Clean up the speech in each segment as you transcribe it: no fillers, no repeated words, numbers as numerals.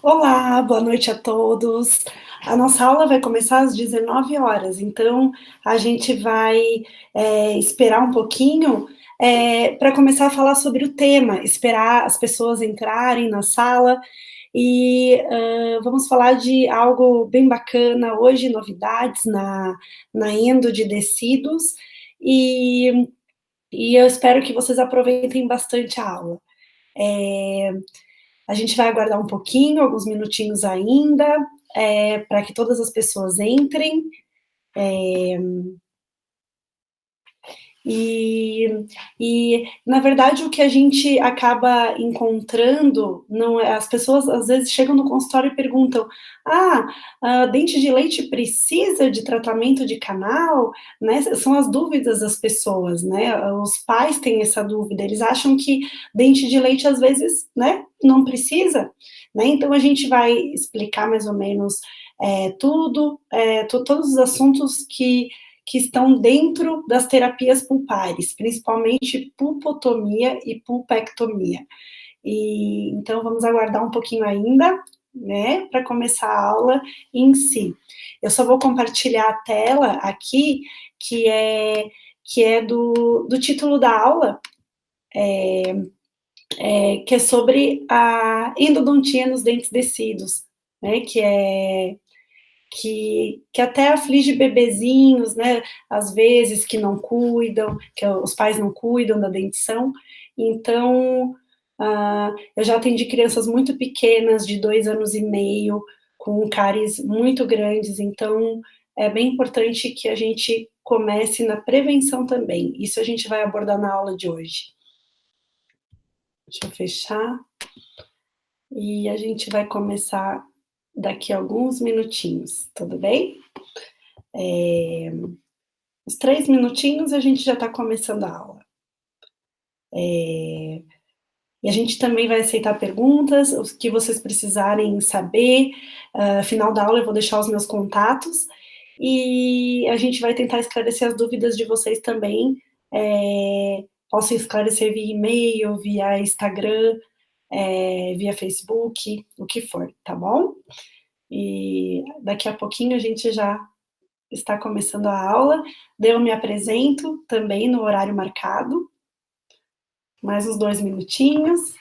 Olá, boa noite a todos. A nossa aula vai começar às 19 horas, então a gente vai esperar um pouquinho para começar a falar sobre o tema, esperar as pessoas entrarem na sala e vamos falar de algo bem bacana hoje, novidades na endo de tecidos, e, e eu espero que vocês aproveitem bastante a aula. É, a gente vai aguardar um pouquinho, alguns minutinhos ainda, para que todas as pessoas entrem. E, na verdade, o que a gente acaba encontrando, não é, as pessoas às vezes chegam no consultório e perguntam: dente de leite precisa de tratamento de canal? Né? São as dúvidas das pessoas, né? Os pais têm essa dúvida, eles acham que dente de leite às vezes, né, não precisa, né? Então a gente vai explicar mais ou menos todos os assuntos que estão dentro das terapias pulpares, principalmente pulpotomia e pulpectomia. E então vamos aguardar um pouquinho ainda, né, para começar a aula em si. Eu só vou compartilhar a tela aqui, que é do título da aula, que é sobre a endodontia nos dentes descidos, né, que até aflige bebezinhos, né, às vezes que não cuidam, que os pais não cuidam da dentição. Então, eu já atendi crianças muito pequenas, de 2 anos e meio, com cáries muito grandes, então é bem importante que a gente comece na prevenção também. Isso a gente vai abordar na aula de hoje. Deixa eu fechar. E a gente vai começar daqui a alguns minutinhos, tudo bem? Uns 3 minutinhos a gente já está começando a aula. E a gente também vai aceitar perguntas, os que vocês precisarem saber. Final da aula eu vou deixar os meus contatos e a gente vai tentar esclarecer as dúvidas de vocês também. Posso esclarecer via e-mail, via Instagram, via Facebook, o que for, tá bom? E daqui a pouquinho a gente já está começando a aula. Eu me apresento também no horário marcado. Mais uns 2 minutinhos.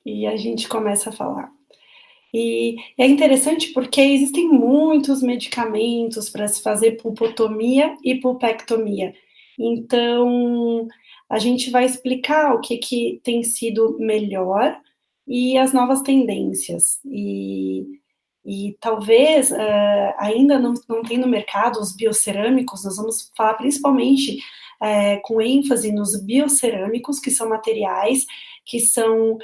E a gente começa a falar. E é interessante porque existem muitos medicamentos para se fazer pulpotomia e pulpectomia. Então, a gente vai explicar o que tem sido melhor e as novas tendências. E talvez ainda não tem no mercado os biocerâmicos, nós vamos falar principalmente com ênfase nos biocerâmicos, que são materiais que são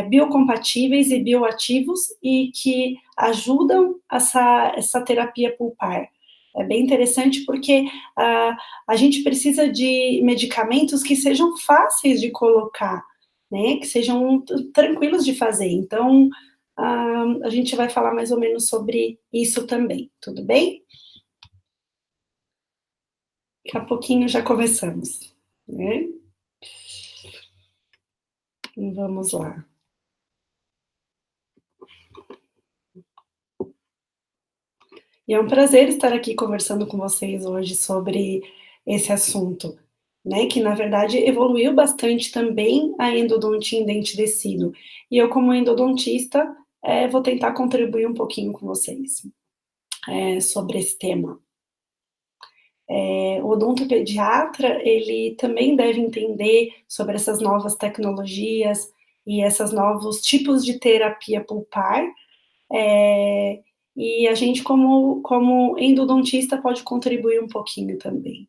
biocompatíveis e bioativos e que ajudam essa terapia pulpar. É bem interessante porque a gente precisa de medicamentos que sejam fáceis de colocar, né, que sejam tranquilos de fazer. Então, a gente vai falar mais ou menos sobre isso também, tudo bem? Daqui a pouquinho já começamos, né? Vamos lá. E é um prazer estar aqui conversando com vocês hoje sobre esse assunto, né? Que na verdade evoluiu bastante também a endodontia em dente descido. E eu, como endodontista, vou tentar contribuir um pouquinho com vocês sobre esse tema. O odontopediatra, ele também deve entender sobre essas novas tecnologias e esses novos tipos de terapia pulpar, e a gente, como endodontista, pode contribuir um pouquinho também.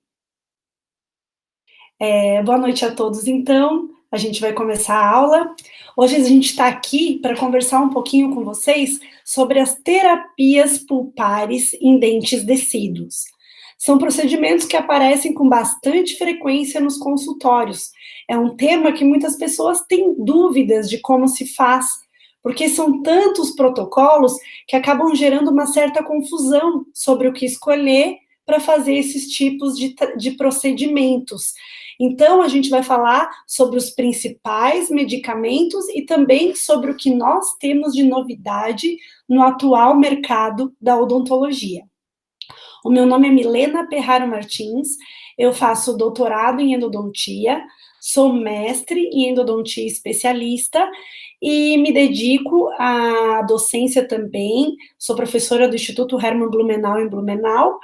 Boa noite a todos, então. A gente vai começar a aula. Hoje a gente está aqui para conversar um pouquinho com vocês sobre as terapias pulpares em dentes descidos. São procedimentos que aparecem com bastante frequência nos consultórios. É um tema que muitas pessoas têm dúvidas de como se faz, porque são tantos protocolos que acabam gerando uma certa confusão sobre o que escolher para fazer esses tipos de procedimentos. Então, a gente vai falar sobre os principais medicamentos e também sobre o que nós temos de novidade no atual mercado da odontologia. O meu nome é Milena Perraro Martins, eu faço doutorado em endodontia, sou mestre em endodontia especialista e me dedico à docência também, sou professora do Instituto Hermann Blumenau em Blumenau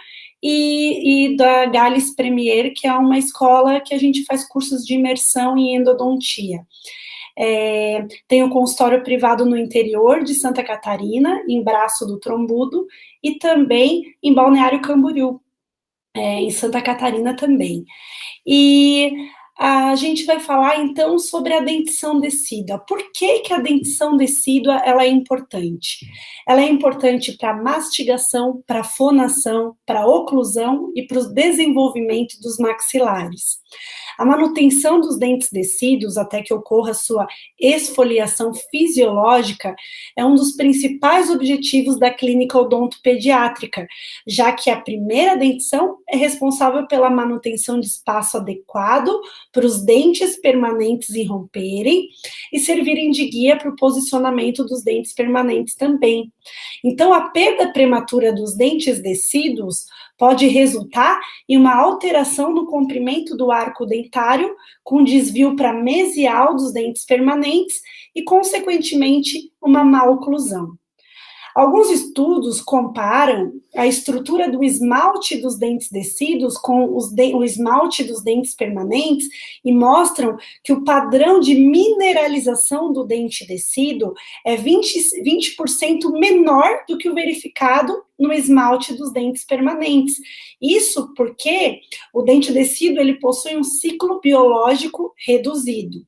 e da Gales Premier, que é uma escola que a gente faz cursos de imersão em endodontia. Tenho um consultório privado no interior de Santa Catarina, em Braço do Trombudo, e também em Balneário Camboriú, em Santa Catarina também. E a gente vai falar, então, sobre a dentição decídua. Por que a dentição decídua ela é importante? Ela é importante para mastigação, para fonação, para oclusão e para o desenvolvimento dos maxilares. A manutenção dos dentes decíduos até que ocorra sua esfoliação fisiológica é um dos principais objetivos da clínica odontopediátrica, já que a primeira dentição é responsável pela manutenção de espaço adequado para os dentes permanentes irromperem e servirem de guia para o posicionamento dos dentes permanentes também. Então, a perda prematura dos dentes decíduos pode resultar em uma alteração no comprimento do arco dentário, com desvio para mesial dos dentes permanentes e, consequentemente, uma má oclusão. Alguns estudos comparam a estrutura do esmalte dos dentes descidos com o esmalte dos dentes permanentes e mostram que o padrão de mineralização do dente descido é 20% menor do que o verificado no esmalte dos dentes permanentes. Isso porque o dente descido ele possui um ciclo biológico reduzido.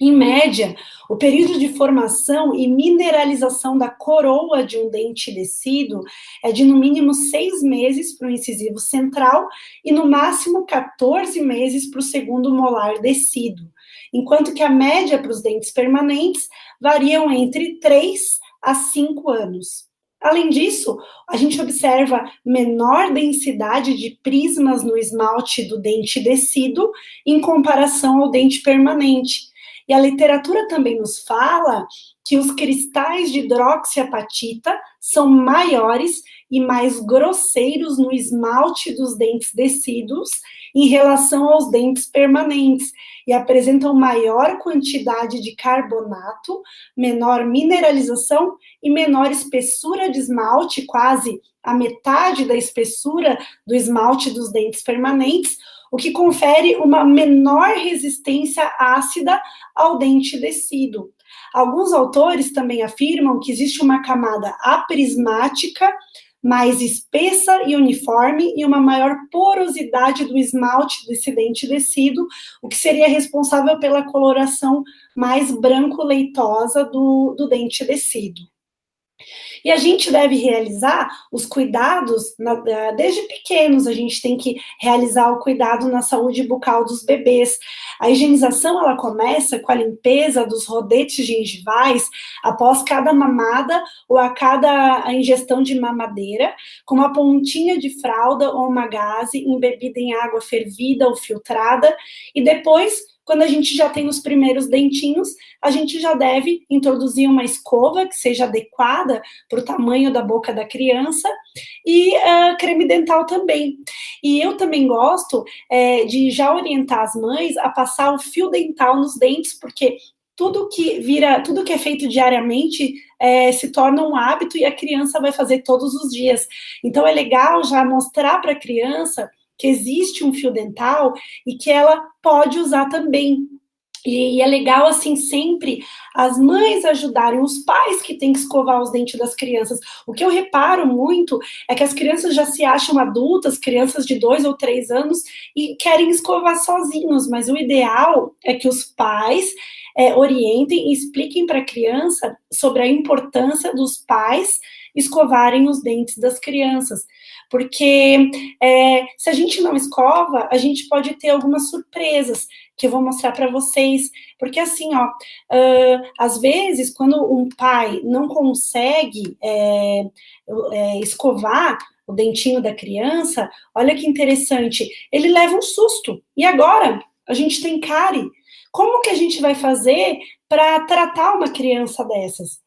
Em média, o período de formação e mineralização da coroa de um dente descido é de no mínimo 6 meses para o incisivo central e no máximo 14 meses para o segundo molar descido, enquanto que a média para os dentes permanentes variam entre 3 a 5 anos. Além disso, a gente observa menor densidade de prismas no esmalte do dente descido em comparação ao dente permanente. E a literatura também nos fala que os cristais de hidroxiapatita são maiores e mais grosseiros no esmalte dos dentes descidos em relação aos dentes permanentes e apresentam maior quantidade de carbonato, menor mineralização e menor espessura de esmalte, quase a metade da espessura do esmalte dos dentes permanentes, o que confere uma menor resistência ácida ao dente descido. Alguns autores também afirmam que existe uma camada aprismática mais espessa e uniforme e uma maior porosidade do esmalte desse dente descido, o que seria responsável pela coloração mais branco-leitosa do dente descido. E a gente deve realizar os cuidados, desde pequenos, a gente tem que realizar o cuidado na saúde bucal dos bebês. A higienização, ela começa com a limpeza dos rodetes gengivais após cada mamada ou a cada ingestão de mamadeira, com uma pontinha de fralda ou uma gaze embebida em água fervida ou filtrada, e depois, quando a gente já tem os primeiros dentinhos, a gente já deve introduzir uma escova que seja adequada para o tamanho da boca da criança e creme dental também. E eu também gosto de já orientar as mães a passar o fio dental nos dentes, porque tudo que é feito diariamente se torna um hábito e a criança vai fazer todos os dias. Então, é legal já mostrar para a criança que existe um fio dental e que ela pode usar também. E é legal, assim, sempre as mães ajudarem, os pais que têm que escovar os dentes das crianças. O que eu reparo muito é que as crianças já se acham adultas, crianças de 2 ou 3 anos, e querem escovar sozinhos, mas o ideal é que os pais orientem e expliquem para a criança sobre a importância dos pais escovarem os dentes das crianças. Porque se a gente não escova, a gente pode ter algumas surpresas que eu vou mostrar para vocês, porque assim, ó, às vezes, quando um pai não consegue escovar o dentinho da criança, olha que interessante, ele leva um susto, e agora? A gente tem cárie, como que a gente vai fazer para tratar uma criança dessas?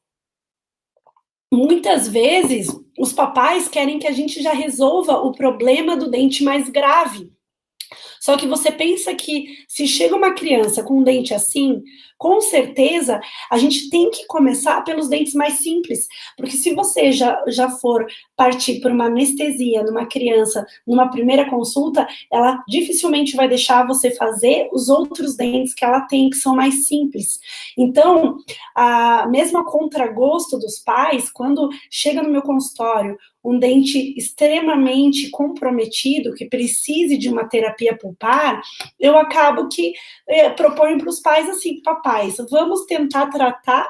Muitas vezes, os papais querem que a gente já resolva o problema do dente mais grave, só que você pensa que se chega uma criança com um dente assim, com certeza a gente tem que começar pelos dentes mais simples, porque se você já for partir por uma anestesia numa criança, numa primeira consulta, ela dificilmente vai deixar você fazer os outros dentes que ela tem, que são mais simples. Então, mesmo a contragosto dos pais, quando chega no meu consultório um dente extremamente comprometido, que precise de uma terapia pulpar, eu acabo que proponho para os pais assim, papais, vamos tentar tratar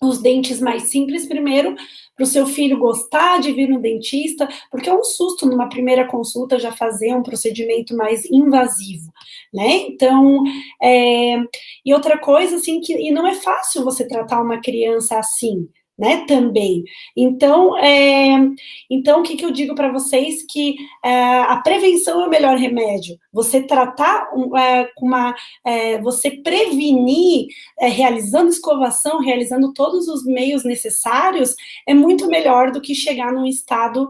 os dentes mais simples primeiro, para o seu filho gostar de vir no dentista, porque é um susto numa primeira consulta já fazer um procedimento mais invasivo, né? Então, e outra coisa, assim, e não é fácil você tratar uma criança assim, né, também. Então, o que eu digo para vocês? Que a prevenção é o melhor remédio. Você tratar você prevenir realizando escovação, realizando todos os meios necessários, é muito melhor do que chegar num estado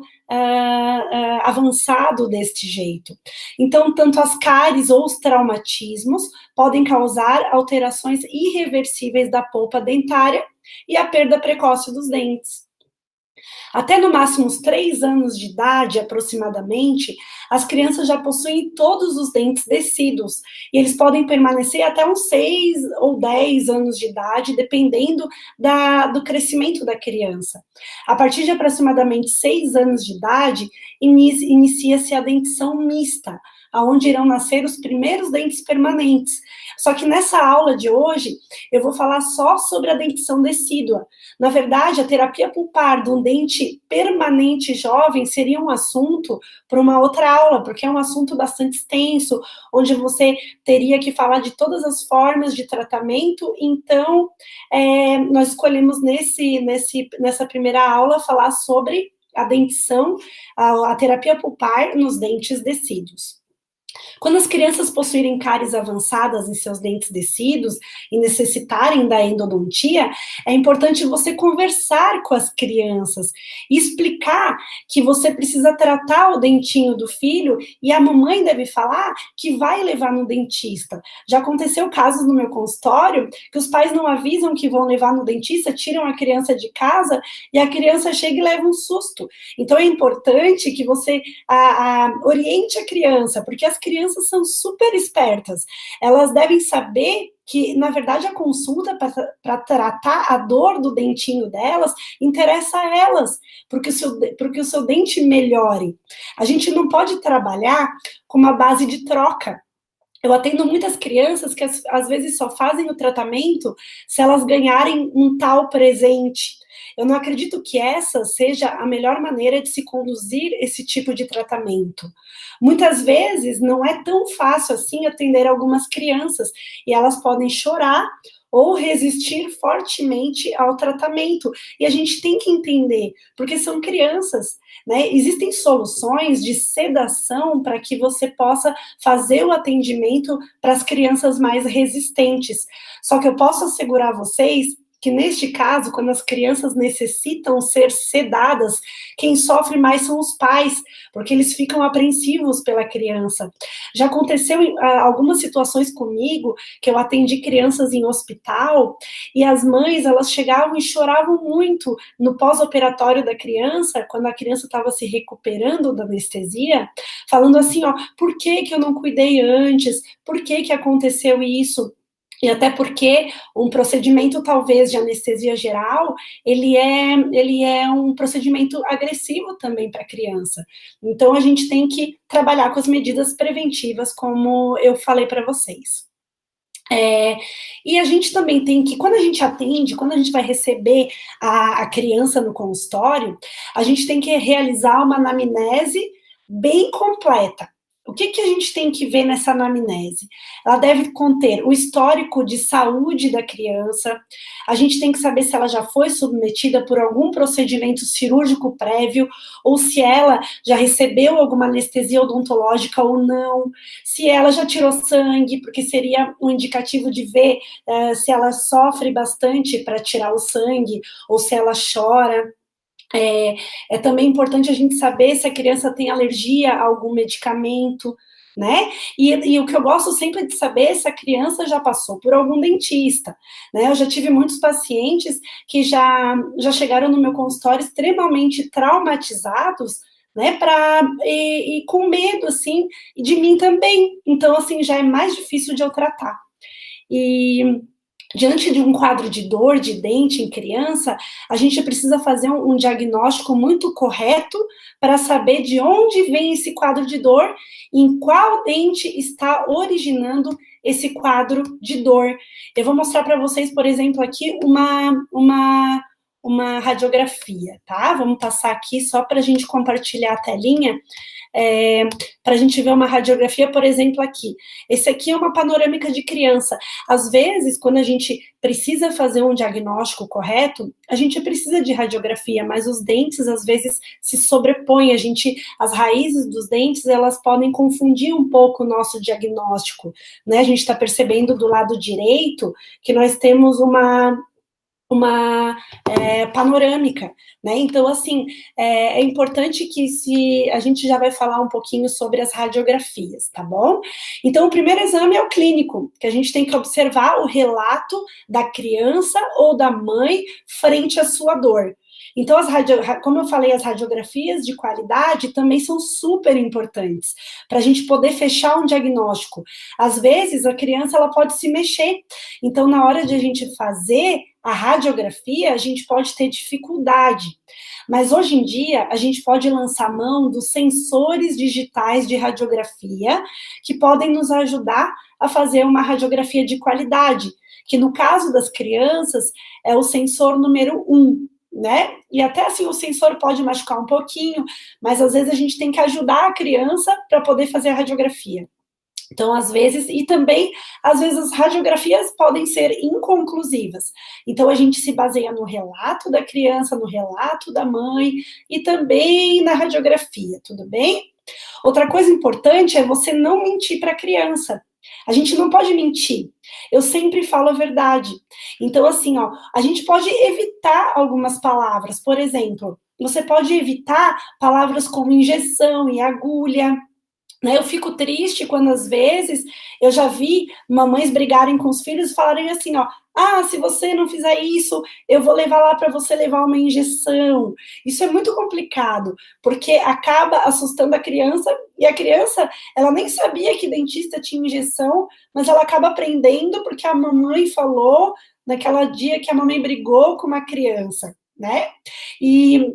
avançado deste jeito. Então, tanto as cáries ou os traumatismos podem causar alterações irreversíveis da polpa dentária e a perda precoce dos dentes. Até no máximo uns 3 anos de idade, aproximadamente, as crianças já possuem todos os dentes descidos, e eles podem permanecer até uns 6 ou 10 anos de idade, dependendo do crescimento da criança. A partir de aproximadamente 6 anos de idade, inicia-se a dentição mista, aonde irão nascer os primeiros dentes permanentes. Só que nessa aula de hoje, eu vou falar só sobre a dentição decídua. Na verdade, a terapia pulpar de um dente permanente jovem seria um assunto para uma outra aula, porque é um assunto bastante extenso, onde você teria que falar de todas as formas de tratamento. Então, nós escolhemos nessa primeira aula falar sobre a dentição, a terapia pulpar nos dentes descidos. Quando as crianças possuírem cáries avançadas em seus dentes descidos e necessitarem da endodontia, é importante você conversar com as crianças e explicar que você precisa tratar o dentinho do filho e a mamãe deve falar que vai levar no dentista. Já aconteceu casos no meu consultório que os pais não avisam que vão levar no dentista, tiram a criança de casa e a criança chega e leva um susto. Então é importante que você oriente a criança, porque as crianças são super espertas. Elas devem saber que, na verdade, a consulta para tratar a dor do dentinho delas interessa a elas, porque o seu dente melhore. A gente não pode trabalhar com uma base de troca. Eu atendo muitas crianças que às vezes só fazem o tratamento se elas ganharem um tal presente. Eu não acredito que essa seja a melhor maneira de se conduzir esse tipo de tratamento. Muitas vezes não é tão fácil assim atender algumas crianças e elas podem chorar ou resistir fortemente ao tratamento. E a gente tem que entender, porque são crianças, né? Existem soluções de sedação para que você possa fazer o atendimento para as crianças mais resistentes. Só que eu posso assegurar a vocês que neste caso, quando as crianças necessitam ser sedadas, quem sofre mais são os pais, porque eles ficam apreensivos pela criança. Já aconteceu algumas situações comigo, que eu atendi crianças em hospital, e as mães, elas chegavam e choravam muito no pós-operatório da criança, quando a criança estava se recuperando da anestesia, falando assim, ó, por que que eu não cuidei antes? Por que que aconteceu isso? E até porque um procedimento, talvez, de anestesia geral, ele é um procedimento agressivo também para a criança. Então, a gente tem que trabalhar com as medidas preventivas, como eu falei para vocês. E a gente também tem que, quando a gente atende, quando a gente vai receber a criança no consultório, a gente tem que realizar uma anamnese bem completa. O que que a gente tem que ver nessa anamnese? Ela deve conter o histórico de saúde da criança, a gente tem que saber se ela já foi submetida por algum procedimento cirúrgico prévio, ou se ela já recebeu alguma anestesia odontológica ou não, se ela já tirou sangue, porque seria um indicativo de ver se ela sofre bastante para tirar o sangue, ou se ela chora. É também importante a gente saber se a criança tem alergia a algum medicamento, né? E o que eu gosto sempre de saber é se a criança já passou por algum dentista, né? Eu já tive muitos pacientes que já chegaram no meu consultório extremamente traumatizados, né, e com medo, assim, de mim também. Então, assim, já é mais difícil de eu tratar. E diante de um quadro de dor de dente em criança, a gente precisa fazer um diagnóstico muito correto para saber de onde vem esse quadro de dor, em qual dente está originando esse quadro de dor. Eu vou mostrar para vocês, por exemplo, aqui uma radiografia, tá? Vamos passar aqui só para a gente compartilhar a telinha. Para a gente ver uma radiografia, por exemplo, aqui. Esse aqui é uma panorâmica de criança. Às vezes, quando a gente precisa fazer um diagnóstico correto, a gente precisa de radiografia, mas os dentes, às vezes, se sobrepõem. As raízes dos dentes, elas podem confundir um pouco o nosso diagnóstico, né? A gente está percebendo do lado direito que nós temos uma panorâmica, né? Então, assim, é importante que se a gente já vai falar um pouquinho sobre as radiografias, tá bom? Então, o primeiro exame é o clínico, que a gente tem que observar o relato da criança ou da mãe frente à sua dor. Então, como eu falei, as radiografias de qualidade também são super importantes para a gente poder fechar um diagnóstico. Às vezes, a criança ela pode se mexer. Então, na hora de a gente fazer a radiografia, a gente pode ter dificuldade. Mas hoje em dia, a gente pode lançar mão dos sensores digitais de radiografia que podem nos ajudar a fazer uma radiografia de qualidade, que no caso das crianças é o sensor número 1, né? E até assim o sensor pode machucar um pouquinho, mas às vezes a gente tem que ajudar a criança para poder fazer a radiografia. Então, às vezes as radiografias podem ser inconclusivas. Então, a gente se baseia no relato da criança, no relato da mãe e também na radiografia, tudo bem? Outra coisa importante é você não mentir para a criança. A gente não pode mentir. Eu sempre falo a verdade. Então, assim, ó, a gente pode evitar algumas palavras. Por exemplo, você pode evitar palavras como injeção e agulha, né? Eu fico triste quando, às vezes, eu já vi mamães brigarem com os filhos e falarem assim, ó, se você não fizer isso, eu vou levar lá para você levar uma injeção. Isso é muito complicado, porque acaba assustando a criança, e a criança, ela nem sabia que dentista tinha injeção, mas ela acaba aprendendo porque a mamãe falou naquela dia que a mamãe brigou com uma criança, né? E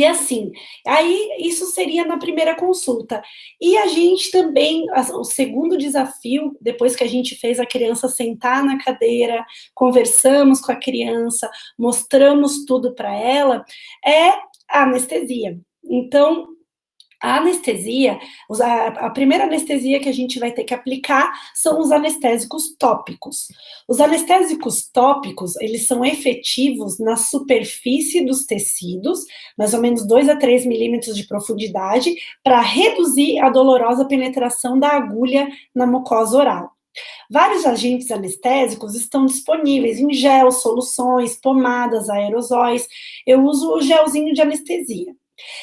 assim, aí isso seria na primeira consulta. E a gente também, o segundo desafio, depois que a gente fez a criança sentar na cadeira, conversamos com a criança, mostramos tudo para ela, é a anestesia. Então, a anestesia, a primeira anestesia que a gente vai ter que aplicar são os anestésicos tópicos. Os anestésicos tópicos, eles são efetivos na superfície dos tecidos, mais ou menos 2 a 3 milímetros de profundidade, para reduzir a dolorosa penetração da agulha na mucosa oral. Vários agentes anestésicos estão disponíveis em gel, soluções, pomadas, aerosóis. Eu uso o gelzinho de anestesia.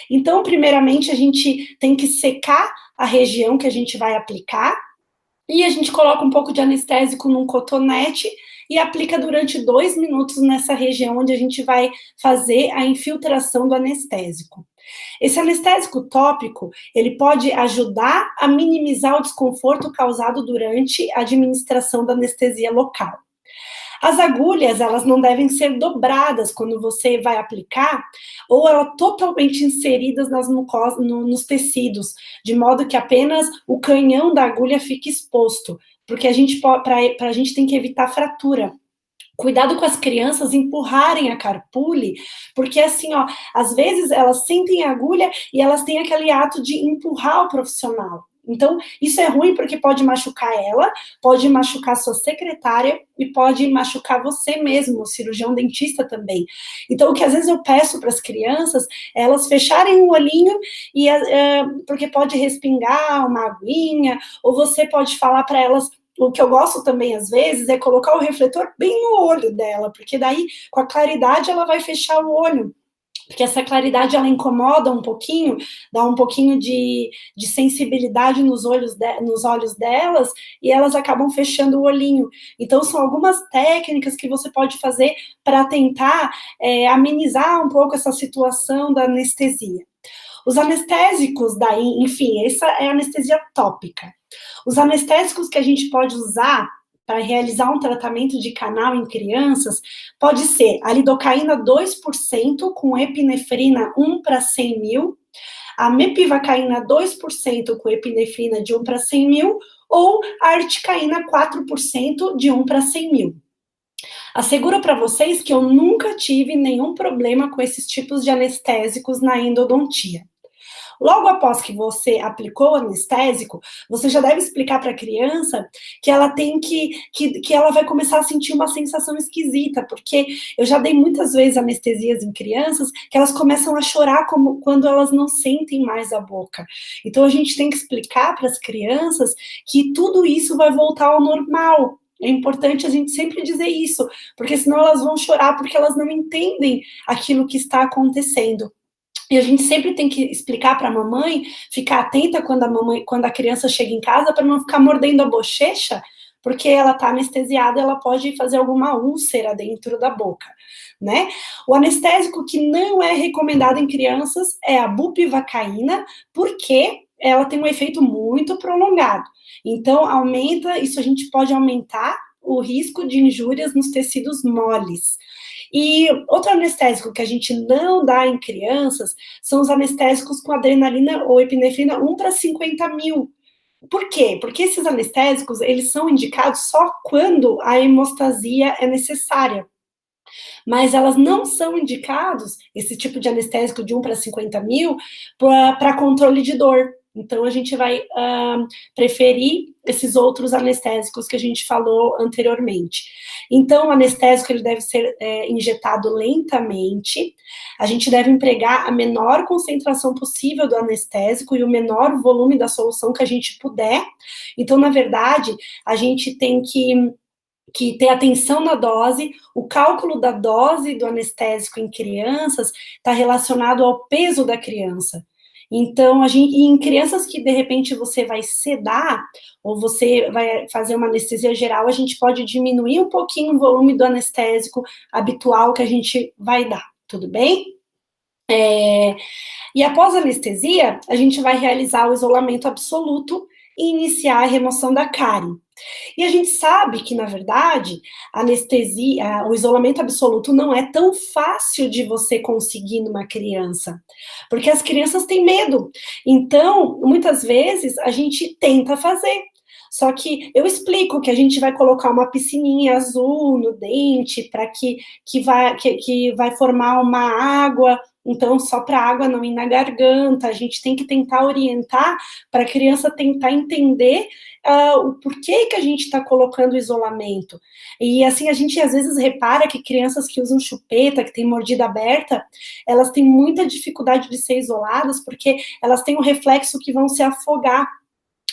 Então, primeiramente, a gente tem que secar a região que a gente vai aplicar e a gente coloca um pouco de anestésico num cotonete e aplica durante 2 minutos nessa região onde a gente vai fazer a infiltração do anestésico. Esse anestésico tópico, ele pode ajudar a minimizar o desconforto causado durante a administração da anestesia local. As agulhas, elas não devem ser dobradas quando você vai aplicar, ou elas totalmente inseridas nas mucosas, nos tecidos, de modo que apenas o canhão da agulha fique exposto, porque para a gente tem que evitar fratura. Cuidado com as crianças empurrarem a carpule, porque assim, ó, às vezes elas sentem a agulha e elas têm aquele ato de empurrar o profissional. Então, isso é ruim porque pode machucar ela, pode machucar sua secretária e pode machucar você mesmo, o cirurgião dentista também. Então, o que às vezes eu peço para as crianças é elas fecharem o olhinho, e porque pode respingar uma aguinha, ou você pode falar para elas. O que eu gosto também, às vezes, é colocar o refletor bem no olho dela, porque daí, com a claridade, ela vai fechar o olho. Porque essa claridade, ela incomoda um pouquinho, dá um pouquinho de sensibilidade nos olhos delas, e elas acabam fechando o olhinho. Então, são algumas técnicas que você pode fazer para tentar amenizar um pouco essa situação da anestesia. Os anestésicos, daí, enfim, essa é a anestesia tópica. Os anestésicos que a gente pode usar para realizar um tratamento de canal em crianças pode ser a lidocaína 2% com epinefrina 1 para 100 mil, a mepivacaína 2% com epinefrina de 1 para 100 mil, ou a articaína 4% de 1 para 100 mil. Asseguro para vocês que eu nunca tive nenhum problema com esses tipos de anestésicos na endodontia. Logo após que você aplicou o anestésico, você já deve explicar para a criança que ela tem que ela vai começar a sentir uma sensação esquisita, porque eu já dei muitas vezes anestesias em crianças que elas começam a chorar quando elas não sentem mais a boca. Então a gente tem que explicar para as crianças que tudo isso vai voltar ao normal. É importante a gente sempre dizer isso, porque senão elas vão chorar porque elas não entendem aquilo que está acontecendo. E a gente sempre tem que explicar para a mamãe, ficar atenta quando a criança chega em casa, para não ficar mordendo a bochecha, porque ela está anestesiada, ela pode fazer alguma úlcera dentro da boca, né? O anestésico que não é recomendado em crianças é a bupivacaína, porque ela tem um efeito muito prolongado. Então, isso a gente pode aumentar o risco de injúrias nos tecidos moles. E outro anestésico que a gente não dá em crianças são os anestésicos com adrenalina ou epinefrina 1 para 50 mil. Por quê? Porque esses anestésicos, eles são indicados só quando a hemostasia é necessária. Mas elas não são indicados, esse tipo de anestésico de 1 para 50 mil, para controle de dor. Então, a gente vai preferir esses outros anestésicos que a gente falou anteriormente. Então, o anestésico ele deve ser injetado lentamente, a gente deve empregar a menor concentração possível do anestésico e o menor volume da solução que a gente puder. Então, na verdade, a gente tem que ter atenção na dose. O cálculo da dose do anestésico em crianças está relacionado ao peso da criança. Então, em crianças que, de repente, você vai sedar, ou você vai fazer uma anestesia geral, a gente pode diminuir um pouquinho o volume do anestésico habitual que a gente vai dar, tudo bem? E após a anestesia, a gente vai realizar o isolamento absoluto e iniciar a remoção da cárie. E a gente sabe que, na verdade, a anestesia, o isolamento absoluto não é tão fácil de você conseguir numa criança, porque as crianças têm medo. Então, muitas vezes, a gente tenta fazer. Só que eu explico que a gente vai colocar uma piscininha azul no dente para que vai formar uma água, então só para a água não ir na garganta. A gente tem que tentar orientar para a criança tentar entender o porquê que a gente está colocando isolamento. E assim, a gente às vezes repara que crianças que usam chupeta, que têm mordida aberta, elas têm muita dificuldade de ser isoladas, porque elas têm um reflexo que vão se afogar,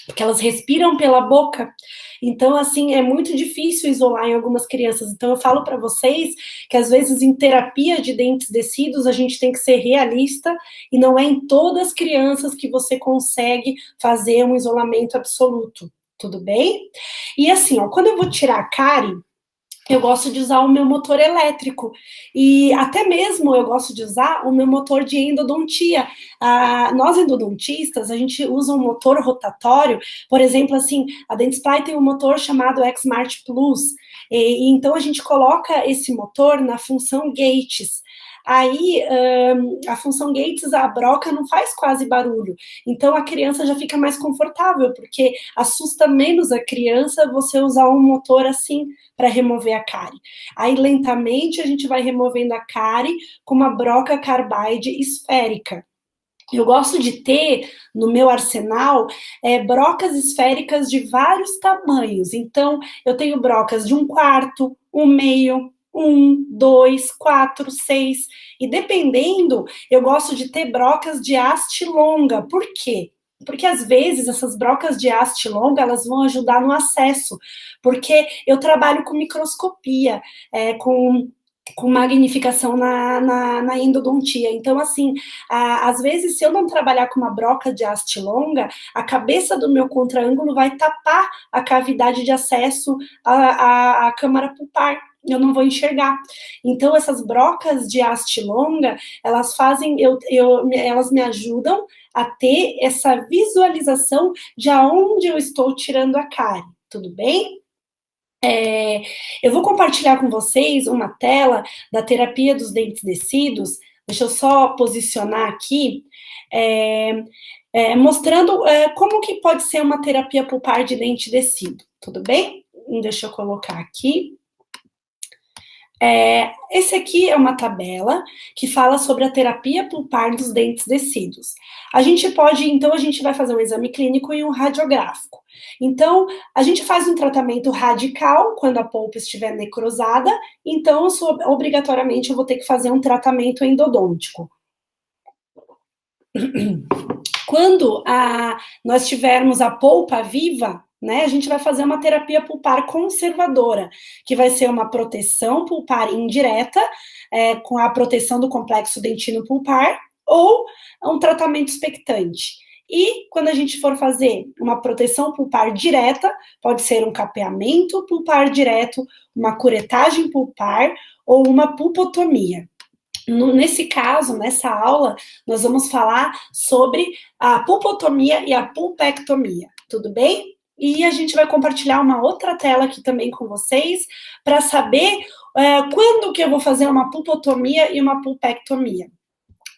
porque elas respiram pela boca. Então, assim, é muito difícil isolar em algumas crianças. Então, eu falo para vocês que, às vezes, em terapia de dentes descidos, a gente tem que ser realista e não é em todas as crianças que você consegue fazer um isolamento absoluto, tudo bem? E assim, ó, quando eu vou tirar a cárie, eu gosto de usar o meu motor elétrico e até mesmo eu gosto de usar o meu motor de endodontia. Nós endodontistas, a gente usa um motor rotatório, por exemplo, assim, a Dentsply tem um motor chamado Xmart Plus, e então a gente coloca esse motor na função Gates. Aí, a função Gates, a broca não faz quase barulho, então a criança já fica mais confortável, porque assusta menos a criança você usar um motor assim, para remover a cárie. Aí, lentamente, a gente vai removendo a cárie com uma broca carbide esférica. Eu gosto de ter no meu arsenal brocas esféricas de vários tamanhos. Então, eu tenho brocas de 1/4, 1/2, 1, 2, 4, 6. E dependendo, eu gosto de ter brocas de haste longa. Por quê? Porque às vezes essas brocas de haste longa elas vão ajudar no acesso, porque eu trabalho com microscopia, com magnificação na endodontia. Então, assim, às vezes, se eu não trabalhar com uma broca de haste longa, a cabeça do meu contraângulo vai tapar a cavidade de acesso à câmara pulpar. Eu não vou enxergar. Então, essas brocas de haste longa, elas fazem, elas me ajudam a ter essa visualização de aonde eu estou tirando a cárie. Tudo bem? Eu vou compartilhar com vocês uma tela da terapia dos dentes descidos. Deixa eu só posicionar aqui, mostrando como que pode ser uma terapia pulpar de dente descido, tudo bem? Deixa eu colocar aqui. Esse aqui é uma tabela que fala sobre a terapia pulpar dos dentes descidos. A gente vai fazer um exame clínico e um radiográfico. Então, a gente faz um tratamento radical quando a polpa estiver necrosada, então, obrigatoriamente, eu vou ter que fazer um tratamento endodôntico. Quando nós tivermos a polpa viva, né, a gente vai fazer uma terapia pulpar conservadora, que vai ser uma proteção pulpar indireta, com a proteção do complexo dentino pulpar, ou um tratamento expectante. E quando a gente for fazer uma proteção pulpar direta, pode ser um capeamento pulpar direto, uma curetagem pulpar ou uma pulpotomia. Nesse caso, nessa aula, nós vamos falar sobre a pulpotomia e a pulpectomia, tudo bem? E a gente vai compartilhar uma outra tela aqui também com vocês, para saber quando que eu vou fazer uma pulpotomia e uma pulpectomia.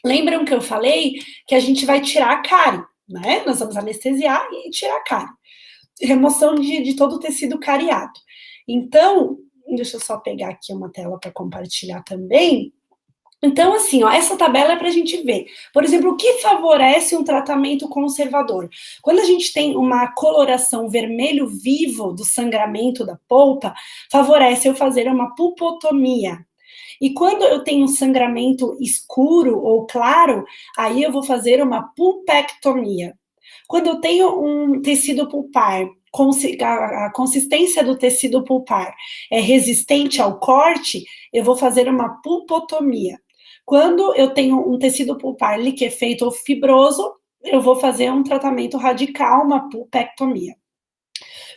Lembram que eu falei que a gente vai tirar a cárie, né? Nós vamos anestesiar e tirar a cárie. Remoção de todo o tecido cariado. Então, deixa eu só pegar aqui uma tela para compartilhar também. Então, assim, ó, essa tabela é para a gente ver. Por exemplo, o que favorece um tratamento conservador? Quando a gente tem uma coloração vermelho vivo do sangramento da polpa, favorece eu fazer uma pulpotomia. E quando eu tenho um sangramento escuro ou claro, aí eu vou fazer uma pulpectomia. Quando eu tenho um tecido pulpar, a consistência do tecido pulpar é resistente ao corte, eu vou fazer uma pulpotomia. Quando eu tenho um tecido pulpar liquefeito ou fibroso, eu vou fazer um tratamento radical, uma pulpectomia.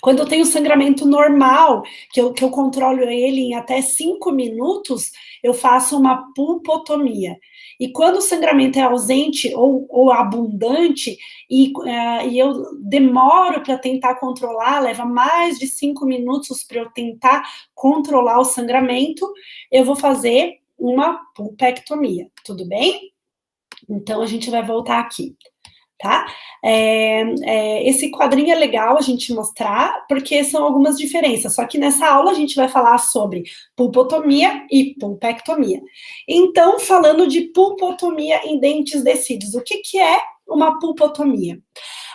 Quando eu tenho sangramento normal, que eu controlo ele em até 5 minutos, eu faço uma pulpotomia. E quando o sangramento é ausente ou abundante, e eu demoro para tentar controlar, leva mais de 5 minutos para eu tentar controlar o sangramento, eu vou fazer uma pulpectomia, tudo bem? Então, a gente vai voltar aqui, tá? Esse quadrinho é legal a gente mostrar, porque são algumas diferenças, só que nessa aula a gente vai falar sobre pulpotomia e pulpectomia. Então, falando de pulpotomia em dentes descidos, o que é uma pulpotomia?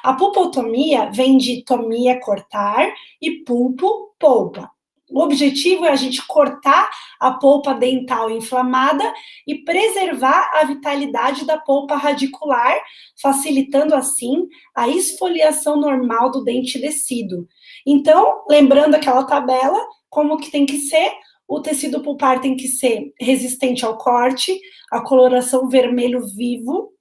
A pulpotomia vem de tomia, cortar, e pulpo, polpa. O objetivo é a gente cortar a polpa dental inflamada e preservar a vitalidade da polpa radicular, facilitando assim a esfoliação normal do dente descido. Então, lembrando aquela tabela, como que tem que ser? O tecido pulpar tem que ser resistente ao corte, a coloração vermelho vivo,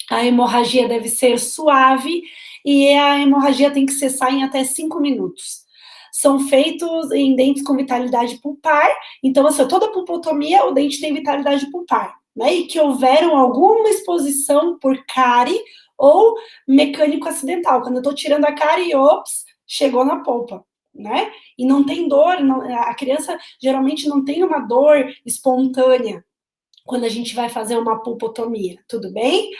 a hemorragia deve ser suave e a hemorragia tem que cessar em até 5 minutos. São feitos em dentes com vitalidade pulpar, então, assim, toda pulpotomia, o dente tem vitalidade pulpar, né? E que houveram alguma exposição por cárie ou mecânico acidental. Quando eu tô tirando a cárie, ops, chegou na polpa, né? E não tem dor, a criança geralmente não tem uma dor espontânea quando a gente vai fazer uma pulpotomia, tudo bem?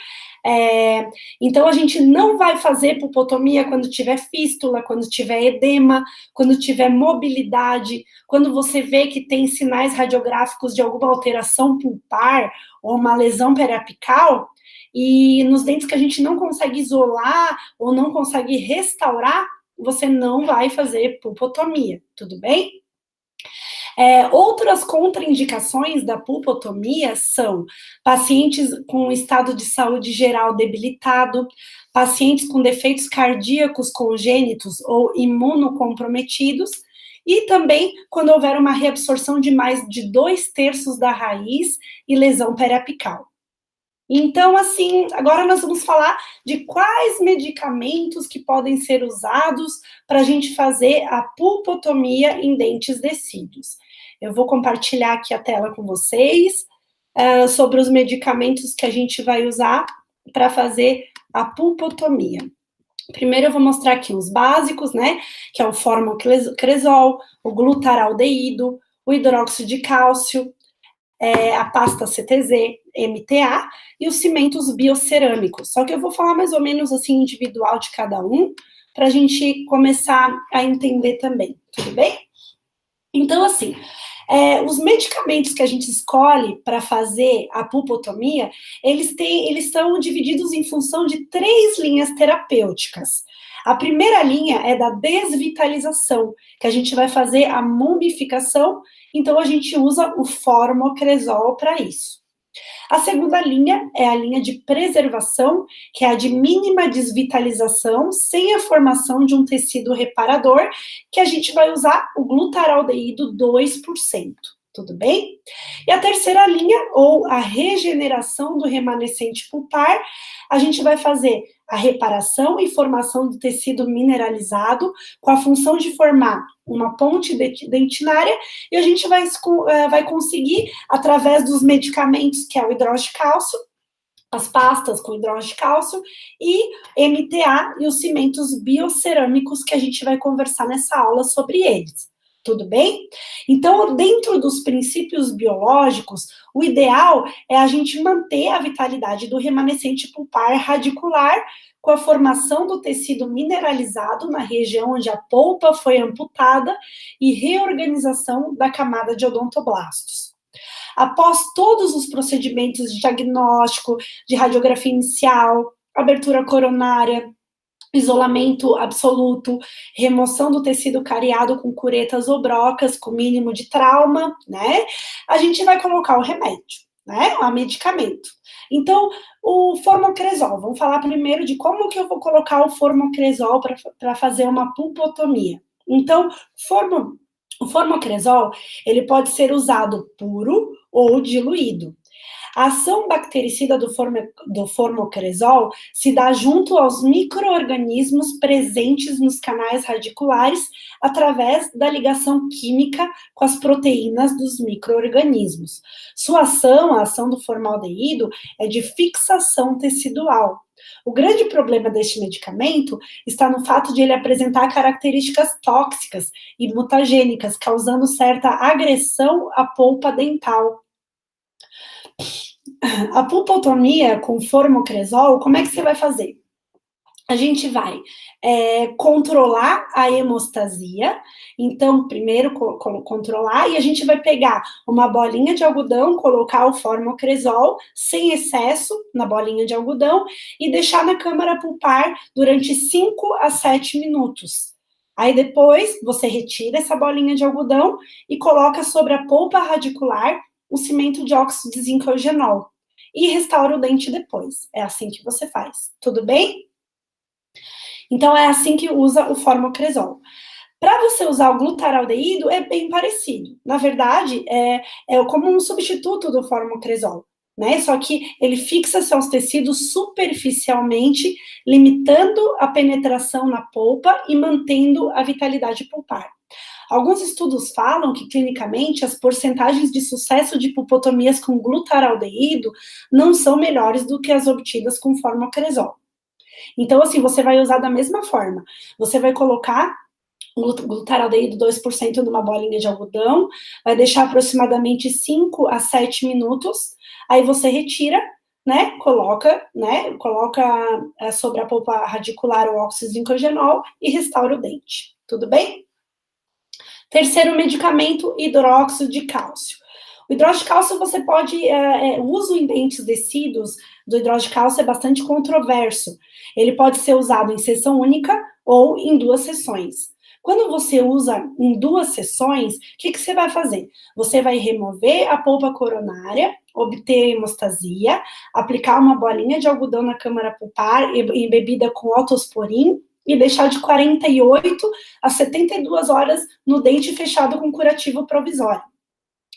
Então, a gente não vai fazer pulpotomia quando tiver fístula, quando tiver edema, quando tiver mobilidade, quando você vê que tem sinais radiográficos de alguma alteração pulpar ou uma lesão periapical, e nos dentes que a gente não consegue isolar ou não consegue restaurar, você não vai fazer pulpotomia, tudo bem? Outras contraindicações da pulpotomia são pacientes com estado de saúde geral debilitado, pacientes com defeitos cardíacos congênitos ou imunocomprometidos, e também quando houver uma reabsorção de mais de 2/3 da raiz e lesão periapical. Então, assim, agora nós vamos falar de quais medicamentos que podem ser usados para a gente fazer a pulpotomia em dentes descidos. Eu vou compartilhar aqui a tela com vocês, sobre os medicamentos que a gente vai usar para fazer a pulpotomia. Primeiro eu vou mostrar aqui os básicos, né, que é o formocresol, o glutaraldeído, o hidróxido de cálcio, a pasta CTZ, MTA e os cimentos biocerâmicos. Só que eu vou falar mais ou menos assim individual de cada um, para a gente começar a entender também, tudo bem? Então, assim, os medicamentos que a gente escolhe para fazer a pulpotomia, eles são divididos em função de 3 linhas terapêuticas. A primeira linha é da desvitalização, que a gente vai fazer a mumificação, então a gente usa o formocresol para isso. A segunda linha é a linha de preservação, que é a de mínima desvitalização, sem a formação de um tecido reparador, que a gente vai usar o glutaraldeído 2%. Tudo bem? E a terceira linha, ou a regeneração do remanescente pulpar, a gente vai fazer a reparação e formação do tecido mineralizado, com a função de formar uma ponte dentinária, e a gente vai conseguir, através dos medicamentos, que é o hidróxido de cálcio, as pastas com hidróxido de cálcio, e MTA e os cimentos biocerâmicos, que a gente vai conversar nessa aula sobre eles. Tudo bem? Então, dentro dos princípios biológicos, o ideal é a gente manter a vitalidade do remanescente pulpar radicular com a formação do tecido mineralizado na região onde a polpa foi amputada e reorganização da camada de odontoblastos. Após todos os procedimentos de diagnóstico, de radiografia inicial, abertura coronária, isolamento absoluto, remoção do tecido cariado com curetas ou brocas, com mínimo de trauma, né? A gente vai colocar o remédio, né? O medicamento. Então, o formocresol, vamos falar primeiro de como que eu vou colocar o formocresol para fazer uma pulpotomia. Então, o formocresol, ele pode ser usado puro ou diluído. A ação bactericida do formocresol se dá junto aos micro-organismos presentes nos canais radiculares através da ligação química com as proteínas dos micro-organismos. Sua ação, a ação do formaldeído, é de fixação tecidual. O grande problema deste medicamento está no fato de ele apresentar características tóxicas e mutagênicas, causando certa agressão à polpa dental. A pulpotomia com formocresol, como é que você vai fazer? A gente vai controlar a hemostasia, então, primeiro controlar, e a gente vai pegar uma bolinha de algodão, colocar o formocresol sem excesso na bolinha de algodão e deixar na câmara pulpar durante 5 a 7 minutos. Aí depois você retira essa bolinha de algodão e coloca sobre a polpa radicular o cimento de óxido de zinco eugenol e restaura o dente depois. É assim que você faz, tudo bem? Então é assim que usa o formocresol. Para você usar o glutaraldeído, é bem parecido. Na verdade, é como um substituto do formocresol, né? Só que ele fixa seus tecidos superficialmente, limitando a penetração na polpa e mantendo a vitalidade pulpar. Alguns estudos falam que, clinicamente, as porcentagens de sucesso de pulpotomias com glutaraldeído não são melhores do que as obtidas com formocresol. Então, assim, você vai usar da mesma forma. Você vai colocar glutaraldeído 2% numa bolinha de algodão, vai deixar aproximadamente 5 a 7 minutos, aí você retira, né, coloca sobre a polpa radicular o óxido de zincogenol e restaura o dente, tudo bem? Terceiro medicamento, hidróxido de cálcio. O hidróxido de cálcio você pode, o uso em dentes descidos do hidróxido de cálcio é bastante controverso. Ele pode ser usado em sessão única ou em 2 sessões. Quando você usa em 2 sessões, o que você vai fazer? Você vai remover a polpa coronária, obter a hemostasia, aplicar uma bolinha de algodão na câmara pulpar embebida com otosporin e deixar de 48 a 72 horas no dente fechado com curativo provisório.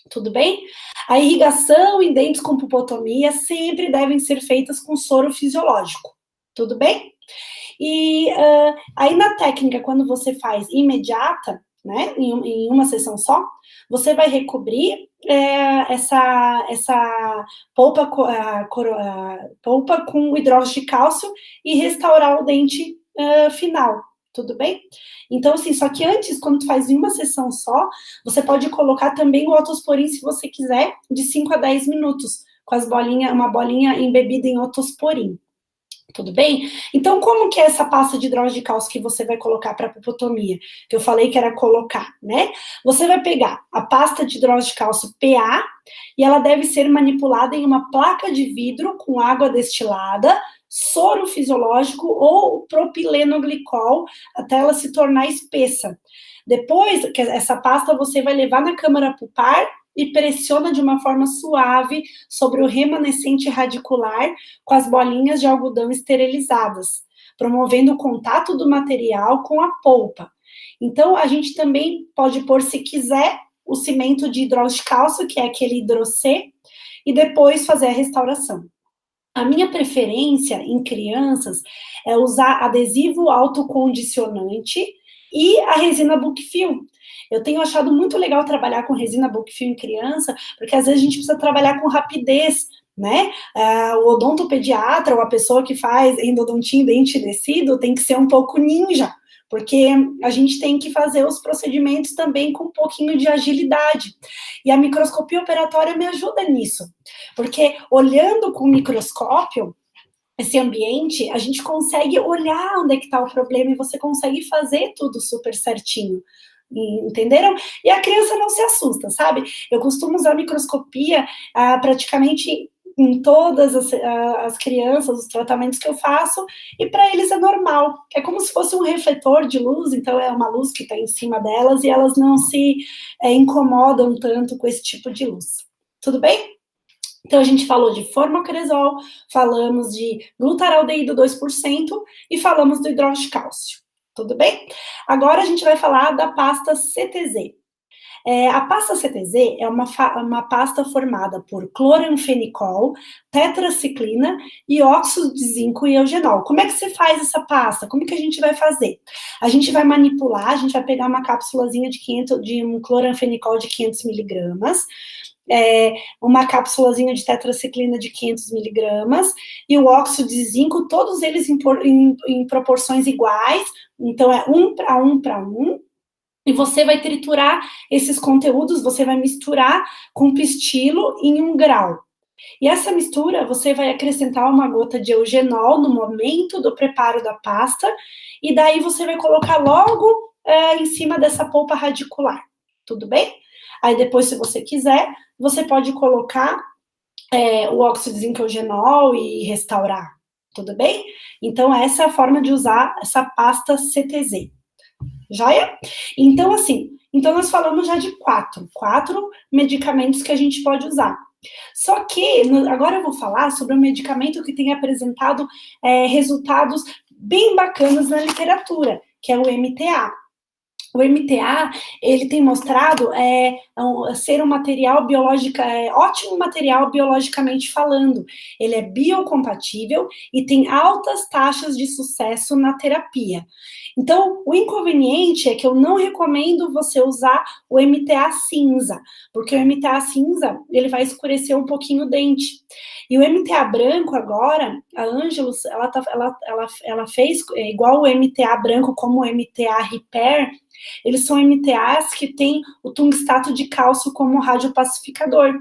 Tudo bem? A irrigação em dentes com pulpotomia sempre devem ser feitas com soro fisiológico. Tudo bem? E aí na técnica, quando você faz imediata, né, em uma sessão só, você vai recobrir essa polpa com hidróxido de cálcio e restaurar o dente final, tudo bem? Então, assim, só que antes, quando tu faz em uma sessão só, você pode colocar também o otosporin, se você quiser, de 5 a 10 minutos, com uma bolinha embebida em otosporin. Tudo bem? Então, como que é essa pasta de hidróxido de cálcio que você vai colocar para a pulpotomia? Que eu falei que era colocar, né? Você vai pegar a pasta de hidróxido de cálcio PA e ela deve ser manipulada em uma placa de vidro com água destilada, soro fisiológico ou propilenoglicol até ela se tornar espessa. Depois, essa pasta você vai levar na câmara pulpar e pressiona de uma forma suave sobre o remanescente radicular com as bolinhas de algodão esterilizadas, promovendo o contato do material com a polpa. Então, a gente também pode pôr, se quiser, o cimento de hidróxido de cálcio, que é aquele hidrocê, e depois fazer a restauração. A minha preferência em crianças é usar adesivo autocondicionante e a resina book film. Eu tenho achado muito legal trabalhar com resina book film em criança, porque às vezes a gente precisa trabalhar com rapidez, né? O odontopediatra ou a pessoa que faz endodontia em dente descido tem que ser um pouco ninja, porque a gente tem que fazer os procedimentos também com um pouquinho de agilidade. E a microscopia operatória me ajuda nisso, porque olhando com o microscópio, esse ambiente, a gente consegue olhar onde é que está o problema e você consegue fazer tudo super certinho. Entenderam? E a criança não se assusta, sabe? Eu costumo usar microscopia praticamente em todas as crianças, os tratamentos que eu faço, e para eles é normal. É como se fosse um refletor de luz, então é uma luz que está em cima delas e elas não se incomodam tanto com esse tipo de luz. Tudo bem? Então, a gente falou de formocresol, falamos de glutaraldeído 2% e falamos do hidróxido de cálcio. Tudo bem? Agora a gente vai falar da pasta CTZ. A pasta CTZ é uma pasta formada por cloranfenicol, tetraciclina e óxido de zinco e eugenol. Como é que se faz essa pasta? Como que a gente vai fazer? A gente vai manipular, a gente vai pegar uma cápsulazinha de um cloranfenicol de 500 miligramas, uma cápsulazinha de tetraciclina de 500 miligramas e o óxido de zinco, todos eles em proporções iguais, então é 1 para 1 para 1, e você vai triturar esses conteúdos, você vai misturar com pistilo em 1 grau. E essa mistura, você vai acrescentar uma gota de eugenol no momento do preparo da pasta, e daí você vai colocar logo em cima dessa polpa radicular, tudo bem? Aí depois, se você quiser, você pode colocar o óxido de zinco eugenol e restaurar, tudo bem? Então, essa é a forma de usar essa pasta CTZ, Joia? Então, assim, então nós falamos já de quatro medicamentos que a gente pode usar. Só que, agora eu vou falar sobre um medicamento que tem apresentado resultados bem bacanas na literatura, que é o MTA. O MTA, ele tem mostrado ser um material biológico, ótimo material biologicamente falando. Ele é biocompatível e tem altas taxas de sucesso na terapia. Então, o inconveniente é que eu não recomendo você usar o MTA cinza, porque o MTA cinza, ele vai escurecer um pouquinho o dente. E o MTA branco agora, a Angelus, ela fez igual o MTA branco como o MTA Repair. Eles são MTAs que têm o tungstato de cálcio como radiopacificador.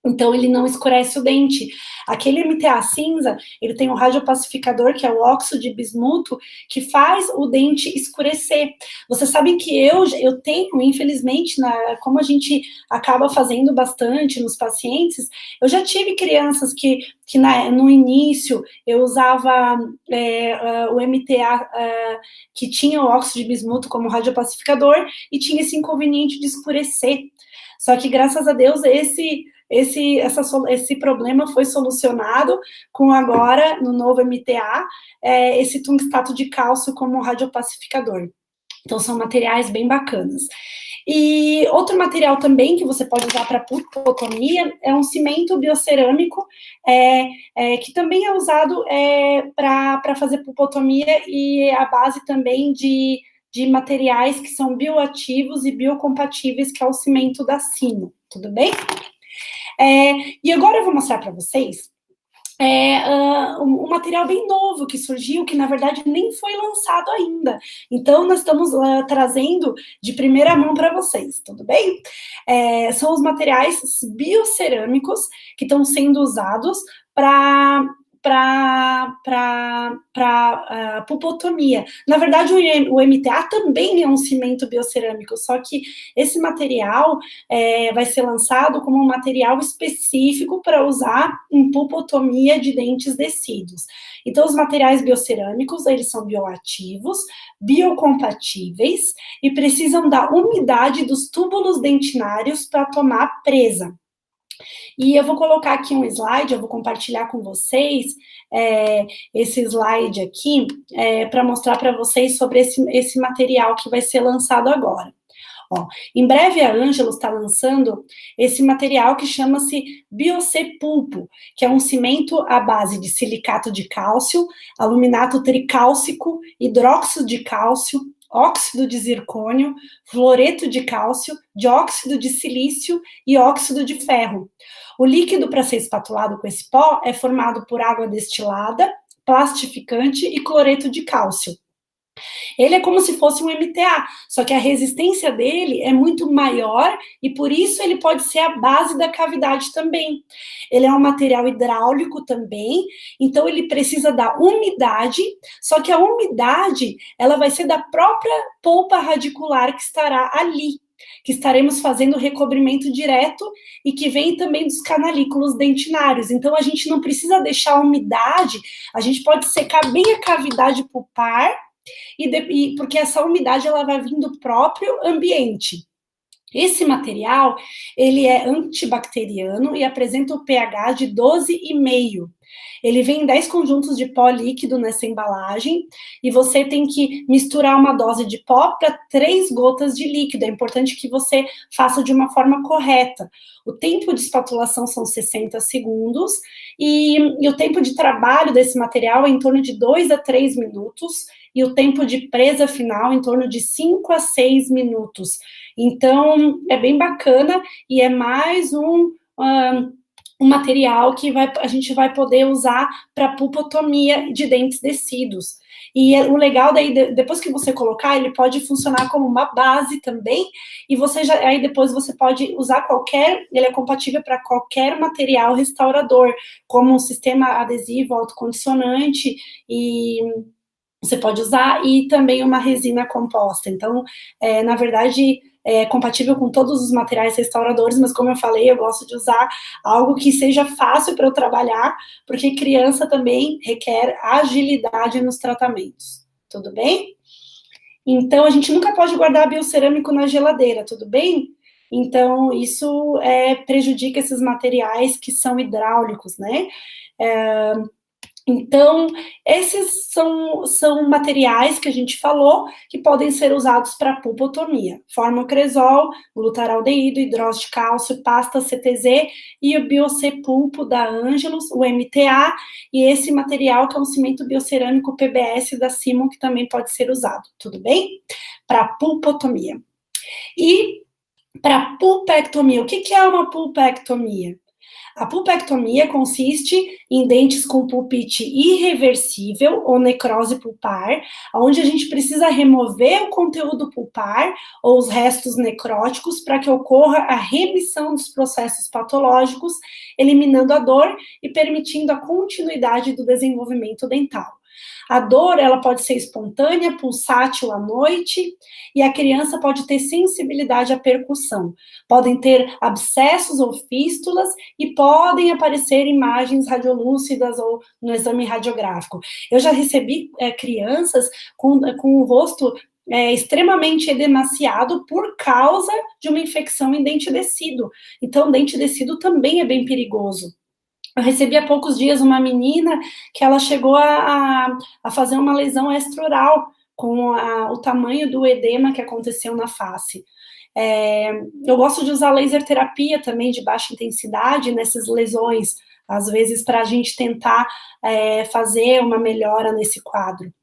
Então, ele não escurece o dente. Aquele MTA cinza, ele tem um radiopacificador, que é o óxido de bismuto, que faz o dente escurecer. Você sabe que eu tenho, infelizmente, como a gente acaba fazendo bastante nos pacientes, eu já tive crianças que no início eu usava o MTA que tinha o óxido de bismuto como radiopacificador e tinha esse inconveniente de escurecer. Só que, graças a Deus, esse problema foi solucionado com agora, no novo MTA, esse tungstato de cálcio como radiopacificador. Então, são materiais bem bacanas. E outro material também que você pode usar para pulpotomia é um cimento biocerâmico, que também é usado para fazer pulpotomia e a base também de materiais que são bioativos e biocompatíveis, que é o cimento da Sino, tudo bem? E agora eu vou mostrar para vocês um material bem novo que surgiu, que na verdade nem foi lançado ainda. Então, nós estamos trazendo de primeira mão para vocês, tudo bem? São os materiais biocerâmicos que estão sendo usados para pulpotomia. Na verdade, o MTA também é um cimento biocerâmico, só que esse material vai ser lançado como um material específico para usar em pulpotomia de dentes descidos. Então, os materiais biocerâmicos, eles são bioativos, biocompatíveis e precisam da umidade dos túbulos dentinários para tomar presa. E eu vou colocar aqui um slide, eu vou compartilhar com vocês esse slide aqui, para mostrar para vocês sobre esse material que vai ser lançado agora. Ó, em breve a Angelus está lançando esse material que chama-se Biocepulpo, que é um cimento à base de silicato de cálcio, aluminato tricálcico, hidróxido de cálcio, óxido de zircônio, fluoreto de cálcio, dióxido de silício e óxido de ferro. O líquido para ser espatulado com esse pó é formado por água destilada, plastificante e cloreto de cálcio. Ele é como se fosse um MTA, só que a resistência dele é muito maior e por isso ele pode ser a base da cavidade também. Ele é um material hidráulico também, então ele precisa da umidade, só que a umidade, ela vai ser da própria polpa radicular que estará ali, que estaremos fazendo recobrimento direto e que vem também dos canalículos dentinários. Então, a gente não precisa deixar a umidade, a gente pode secar bem a cavidade pulpar, porque essa umidade ela vai vir do próprio ambiente. Esse material, ele é antibacteriano e apresenta o pH de 12,5. Ele vem em 10 conjuntos de pó líquido nessa embalagem e você tem que misturar uma dose de pó para 3 gotas de líquido. É importante que você faça de uma forma correta. O tempo de espatulação são 60 segundos e o tempo de trabalho desse material é em torno de 2 a 3 minutos e o tempo de presa final em torno de 5 a 6 minutos. Então, é bem bacana e é mais um material que a gente vai poder usar para pulpotomia de dentes descidos. E o legal daí, depois que você colocar, ele pode funcionar como uma base também, e aí depois você pode usar ele é compatível para qualquer material restaurador, como um sistema adesivo autocondicionante, e você pode usar, e também uma resina composta. Então, na verdade, é compatível com todos os materiais restauradores, mas como eu falei, eu gosto de usar algo que seja fácil para eu trabalhar, porque criança também requer agilidade nos tratamentos. Tudo bem? Então, a gente nunca pode guardar biocerâmico na geladeira, tudo bem? Então, isso prejudica esses materiais que são hidráulicos, né? Então, esses são materiais que a gente falou que podem ser usados para pulpotomia. Formocresol, glutaraldeído, hidróxido de cálcio, pasta CTZ e o Biocepulpo da Angelus, o MTA, e esse material que é um cimento biocerâmico PBS da Simon, que também pode ser usado, tudo bem? Para pulpotomia. E para pulpectomia, o que é uma pulpectomia? A pulpectomia consiste em dentes com pulpite irreversível ou necrose pulpar, onde a gente precisa remover o conteúdo pulpar ou os restos necróticos para que ocorra a remissão dos processos patológicos, eliminando a dor e permitindo a continuidade do desenvolvimento dental. A dor, ela pode ser espontânea, pulsátil à noite, e a criança pode ter sensibilidade à percussão. Podem ter abscessos ou fístulas e podem aparecer imagens radiolúcidas ou no exame radiográfico. Eu já recebi crianças com o rosto extremamente edemaciado por causa de uma infecção em dente descido. Então, dente descido também é bem perigoso. Eu recebi há poucos dias uma menina que ela chegou a fazer uma lesão extraoral com o tamanho do edema que aconteceu na face. Eu gosto de usar laser terapia também de baixa intensidade nessas lesões, às vezes para a gente tentar fazer uma melhora nesse quadro.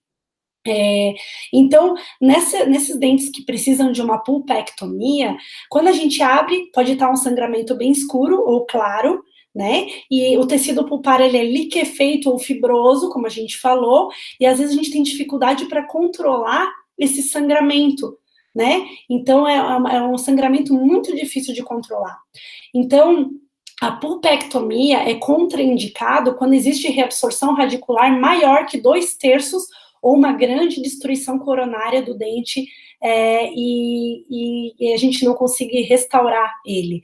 Então, nesses dentes que precisam de uma pulpectomia, quando a gente abre, pode estar um sangramento bem escuro ou claro, né? E o tecido pulpar, ele é liquefeito ou fibroso, como a gente falou, e às vezes a gente tem dificuldade para controlar esse sangramento, né? Então, é um sangramento muito difícil de controlar. Então, a pulpectomia é contraindicado quando existe reabsorção radicular maior que 2/3 ou uma grande destruição coronária do dente e a gente não conseguir restaurar ele.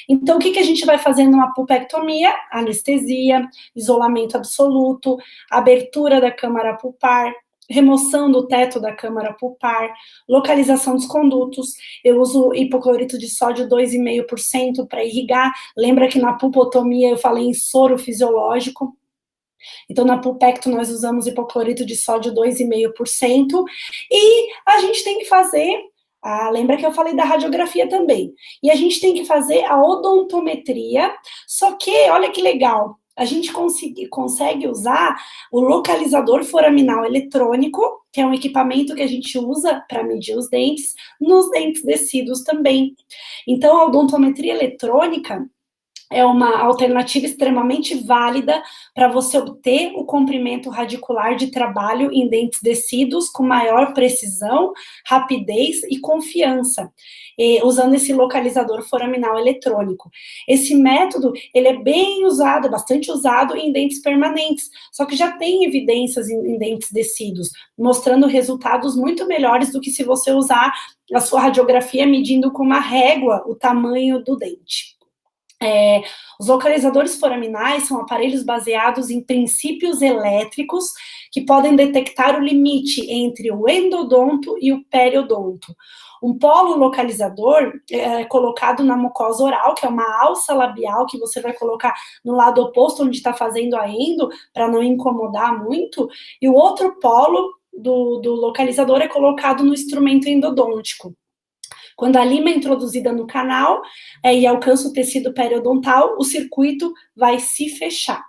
Então, o que a gente vai fazer numa pulpectomia? Anestesia, isolamento absoluto, abertura da câmara pulpar, remoção do teto da câmara pulpar, localização dos condutos. Eu uso hipoclorito de sódio 2,5% para irrigar. Lembra que na pulpotomia eu falei em soro fisiológico? Então, na pulpecto, nós usamos hipoclorito de sódio 2,5%, e a gente tem que fazer, lembra que eu falei da radiografia também, e a gente tem que fazer a odontometria, só que, olha que legal, a gente consegue usar o localizador foraminal eletrônico, que é um equipamento que a gente usa para medir os dentes, nos dentes descidos também. Então, a odontometria eletrônica é uma alternativa extremamente válida para você obter o comprimento radicular de trabalho em dentes descidos com maior precisão, rapidez e confiança, usando esse localizador foraminal eletrônico. Esse método, ele é bem usado, bastante usado em dentes permanentes, só que já tem evidências em dentes descidos, mostrando resultados muito melhores do que se você usar a sua radiografia medindo com uma régua o tamanho do dente. Os localizadores foraminais são aparelhos baseados em princípios elétricos que podem detectar o limite entre o endodonto e o periodonto. Um polo localizador é colocado na mucosa oral, que é uma alça labial que você vai colocar no lado oposto onde está fazendo a endo, para não incomodar muito, e o outro polo do localizador é colocado no instrumento endodôntico. Quando a lima é introduzida no canal e alcança o tecido periodontal, o circuito vai se fechar.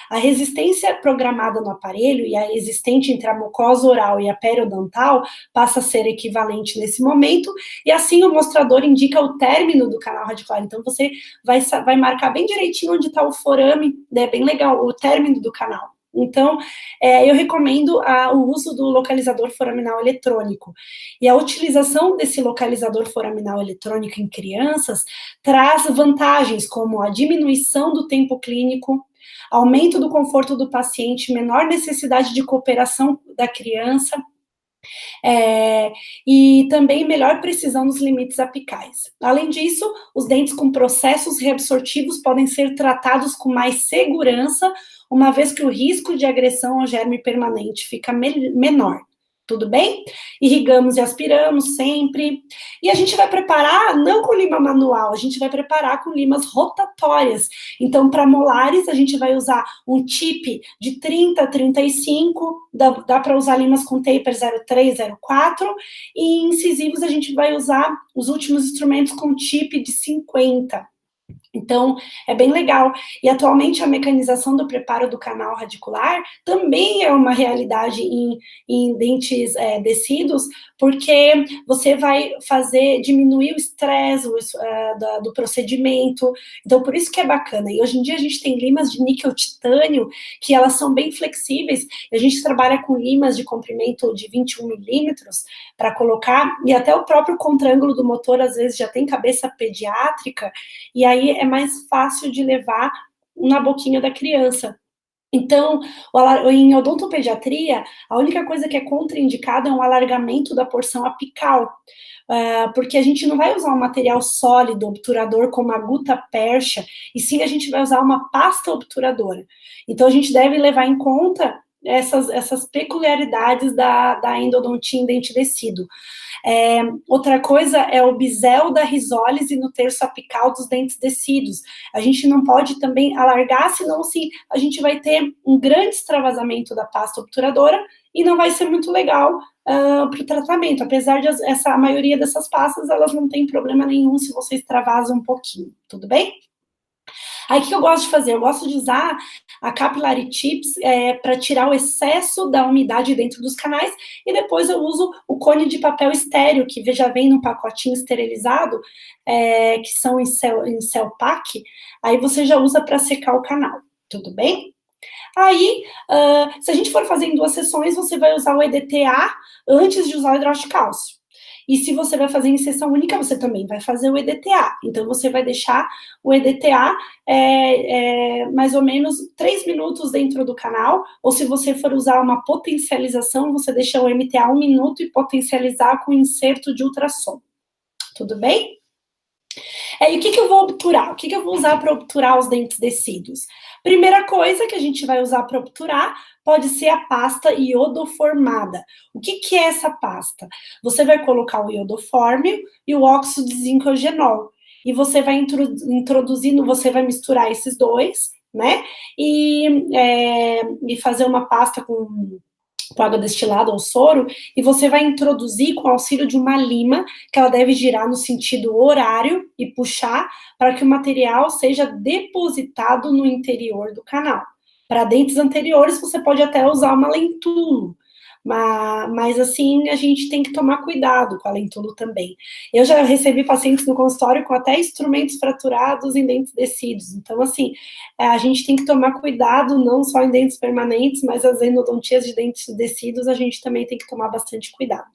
A resistência programada no aparelho e a existente entre a mucosa oral e a periodontal passa a ser equivalente nesse momento, e assim o mostrador indica o término do canal radicular. Então, você vai marcar bem direitinho onde está o forame, é bem legal, o término do canal. Então, eu recomendo o uso do localizador foraminal eletrônico. E a utilização desse localizador foraminal eletrônico em crianças traz vantagens como a diminuição do tempo clínico, aumento do conforto do paciente, menor necessidade de cooperação da criança, e também melhor precisão nos limites apicais. Além disso, os dentes com processos reabsortivos podem ser tratados com mais segurança, uma vez que o risco de agressão ao germe permanente fica menor. tudo bem? Irrigamos e aspiramos sempre. E a gente vai preparar não com lima manual, a gente vai preparar com limas rotatórias. Então, para molares, a gente vai usar um tip de 30 a 35, dá para usar limas com taper 03, 04, e incisivos a gente vai usar os últimos instrumentos com tip de 50. Então, é bem legal. E atualmente a mecanização do preparo do canal radicular também é uma realidade em dentes descidos, porque você vai diminuir o estresse do procedimento. Então, por isso que é bacana. E hoje em dia a gente tem limas de níquel titânio, que elas são bem flexíveis. A gente trabalha com limas de comprimento de 21 milímetros para colocar, e até o próprio contraângulo do motor, às vezes, já tem cabeça pediátrica, e aí é mais fácil de levar na boquinha da criança. Então, em odontopediatria, a única coisa que é contraindicada é um alargamento da porção apical, porque a gente não vai usar um material sólido, obturador, como a Guta Percha, e sim a gente vai usar uma pasta obturadora. Então, a gente deve levar em conta essas peculiaridades da endodontia em dente descido. Outra coisa é o bisel da risólise no terço apical dos dentes descidos. A gente não pode também alargar, senão assim, a gente vai ter um grande extravasamento da pasta obturadora e não vai ser muito legal para o tratamento. Apesar de a maioria dessas pastas, elas não tem problema nenhum se você extravasa um pouquinho, tudo bem? Aí, o que eu gosto de fazer? Eu gosto de usar a Capillary Tips para tirar o excesso da umidade dentro dos canais, e depois eu uso o cone de papel estéreo, que já vem num pacotinho esterilizado, que são em cell pack, aí você já usa para secar o canal, tudo bem? Aí, se a gente for fazer em 2 sessões, você vai usar o EDTA antes de usar o hidróxido de cálcio. E se você vai fazer em sessão única, você também vai fazer o EDTA. Então, você vai deixar o EDTA mais ou menos 3 minutos dentro do canal, ou se você for usar uma potencialização, você deixa o MTA 1 minuto e potencializar com inserto de ultrassom. Tudo bem? E o que eu vou obturar? O que eu vou usar para obturar os dentes descidos? Primeira coisa que a gente vai usar para obturar pode ser a pasta iodoformada. O que é essa pasta? Você vai colocar o iodoformio e o óxido de zincogenol. E você vai introduzindo, você vai misturar esses dois, né? E fazer uma pasta com água destilada ou soro, e você vai introduzir com o auxílio de uma lima, que ela deve girar no sentido horário e puxar para que o material seja depositado no interior do canal. Para dentes anteriores, você pode até usar uma lentulo, mas assim, a gente tem que tomar cuidado com a lentulo também. Eu já recebi pacientes no consultório com até instrumentos fraturados em dentes descidos, então assim, a gente tem que tomar cuidado, não só em dentes permanentes, mas as endodontias de dentes descidos, a gente também tem que tomar bastante cuidado.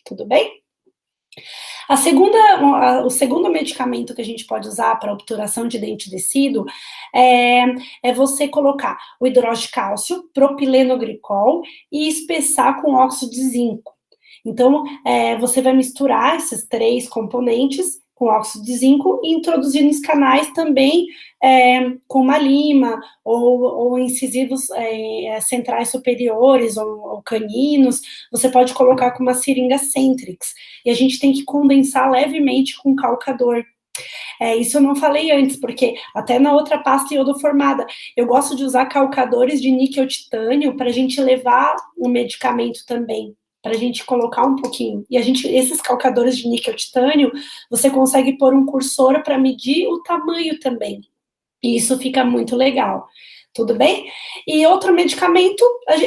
Tudo bem? O segundo medicamento que a gente pode usar para obturação de dente descido é você colocar o hidróxido de cálcio, propilenoglicol e espessar com óxido de zinco. Então, você vai misturar esses 3 componentes com óxido de zinco e introduzir nos canais também com uma lima ou incisivos centrais superiores ou caninos. Você pode colocar com uma seringa Centrix. E a gente tem que condensar levemente com calcador. Isso eu não falei antes, porque até na outra pasta iodoformada, eu gosto de usar calcadores de níquel titânio para a gente levar o medicamento também, para a gente colocar um pouquinho. E esses calcadores de níquel titânio, você consegue pôr um cursor para medir o tamanho também. E isso fica muito legal. Tudo bem? E outro medicamento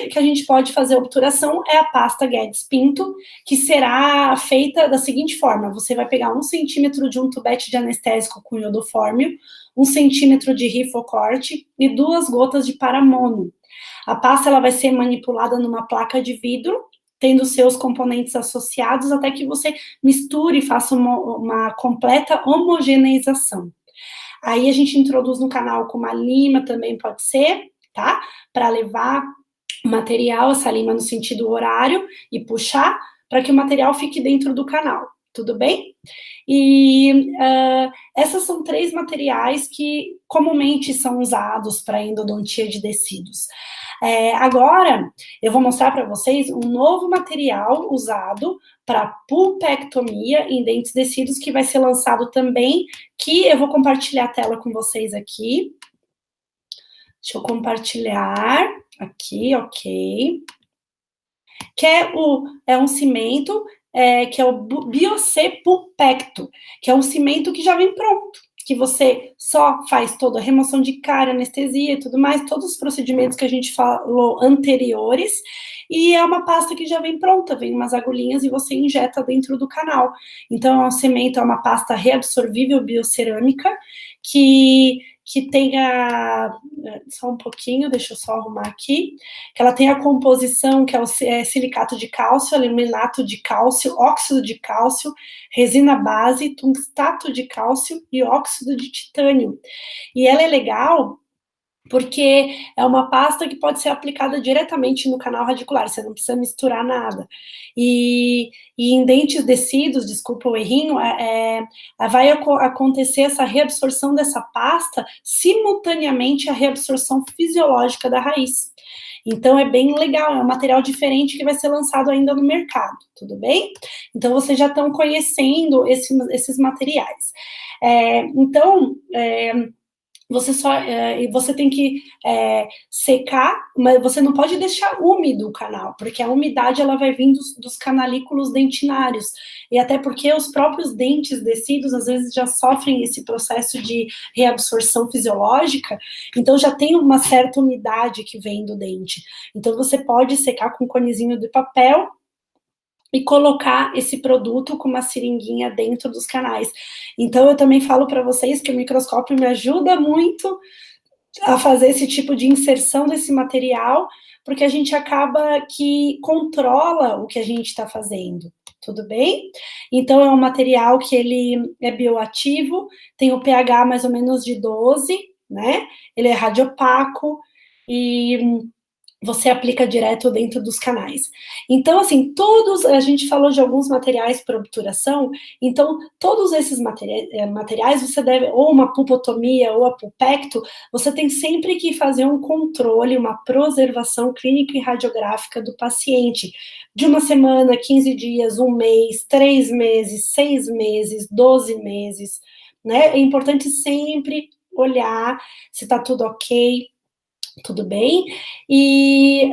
que a gente pode fazer obturação é a pasta Guedes Pinto, que será feita da seguinte forma: você vai pegar 1 centímetro de um tubete de anestésico com iodoformio, 1 centímetro de rifocorte e 2 gotas de paramono. A pasta ela vai ser manipulada numa placa de vidro, tendo seus componentes associados, até que você misture e faça uma completa homogeneização. Aí a gente introduz no canal com uma lima, também pode ser, tá? Para levar o material, essa lima no sentido horário e puxar para que o material fique dentro do canal, tudo bem? E essas são 3 materiais que comumente são usados para endodontia de descidos. Agora, eu vou mostrar para vocês um novo material usado para pulpectomia em dentes descidos, que vai ser lançado também, que eu vou compartilhar a tela com vocês aqui. Deixa eu compartilhar aqui, ok. Que é um cimento que é o Biocê Pulpecto, que é um cimento que já vem pronto, que você só faz toda a remoção de cárie, anestesia e tudo mais, todos os procedimentos que a gente falou anteriores, e é uma pasta que já vem pronta, vem umas agulhinhas e você injeta dentro do canal. Então, é um cimento, é uma pasta reabsorvível biocerâmica, que tenha, só um pouquinho, deixa eu só arrumar aqui, que ela tem a composição que é o silicato de cálcio, laminato de cálcio, óxido de cálcio, resina base, tungstato de cálcio e óxido de titânio. E ela é legal porque é uma pasta que pode ser aplicada diretamente no canal radicular, você não precisa misturar nada. E em dentes descidos, desculpa o errinho, vai acontecer essa reabsorção dessa pasta simultaneamente à reabsorção fisiológica da raiz. Então, é bem legal, é um material diferente que vai ser lançado ainda no mercado, tudo bem? Então, vocês já estão conhecendo esses materiais. Então, você tem que secar, mas você não pode deixar úmido o canal, porque a umidade ela vai vir dos canalículos dentinários, e até porque os próprios dentes descidos às vezes já sofrem esse processo de reabsorção fisiológica, então já tem uma certa umidade que vem do dente. Então você pode secar com um conezinho de papel e colocar esse produto com uma seringuinha dentro dos canais. Então, eu também falo para vocês que o microscópio me ajuda muito a fazer esse tipo de inserção desse material, porque a gente acaba que controla o que a gente está fazendo, tudo bem? Então, é um material que ele é bioativo, tem o pH mais ou menos de 12, né? Ele é radiopaco e você aplica direto dentro dos canais. Então, assim, a gente falou de alguns materiais para obturação, então, todos esses materiais, você deve, ou uma pulpotomia, ou a pulpecto, você tem sempre que fazer um controle, uma preservação clínica e radiográfica do paciente, de uma semana, 15 dias, um mês, 3 meses, 6 meses, 12 meses, né? É importante sempre olhar se está tudo ok, tudo bem? E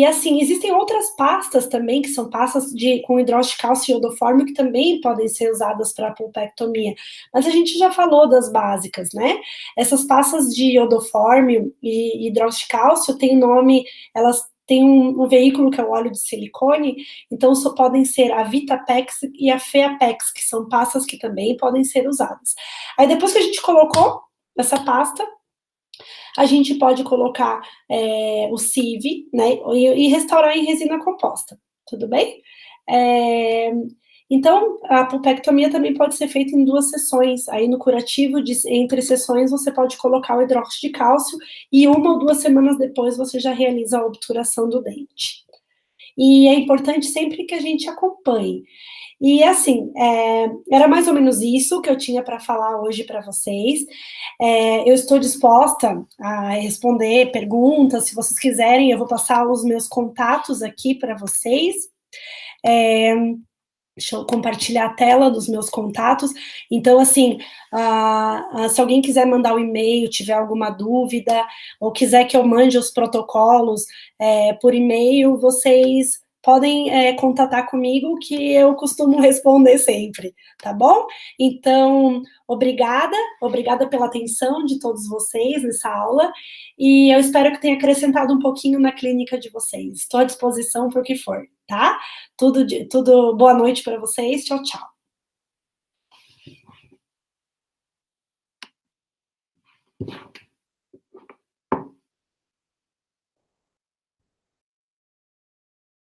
assim, existem outras pastas também, que são pastas com hidróxido de cálcio e iodoformio, que também podem ser usadas para pulpectomia, mas a gente já falou das básicas, né? Essas pastas de iodoformio e hidróxido de cálcio têm nome, elas têm um veículo que é o óleo de silicone, então só podem ser a Vitapex e a Feapex, que são pastas que também podem ser usadas. Aí depois que a gente colocou essa pasta, a gente pode colocar o CIV, né, e restaurar em resina composta, tudo bem? Então, a pulpectomia também pode ser feita em 2 sessões. Aí, no curativo, entre sessões, você pode colocar o hidróxido de cálcio e 1 ou 2 semanas depois você já realiza a obturação do dente. E é importante sempre que a gente acompanhe. E assim, era mais ou menos isso que eu tinha para falar hoje para vocês. Eu estou disposta a responder perguntas, se vocês quiserem, eu vou passar os meus contatos aqui para vocês. Deixa eu compartilhar a tela dos meus contatos. Então, assim, se alguém quiser mandar um e-mail, tiver alguma dúvida, ou quiser que eu mande os protocolos por e-mail, vocês podem contatar comigo, que eu costumo responder sempre, tá bom? Então, obrigada pela atenção de todos vocês nessa aula, e eu espero que tenha acrescentado um pouquinho na clínica de vocês. Estou à disposição para o que for, tá? Tudo boa noite para vocês. Tchau, tchau.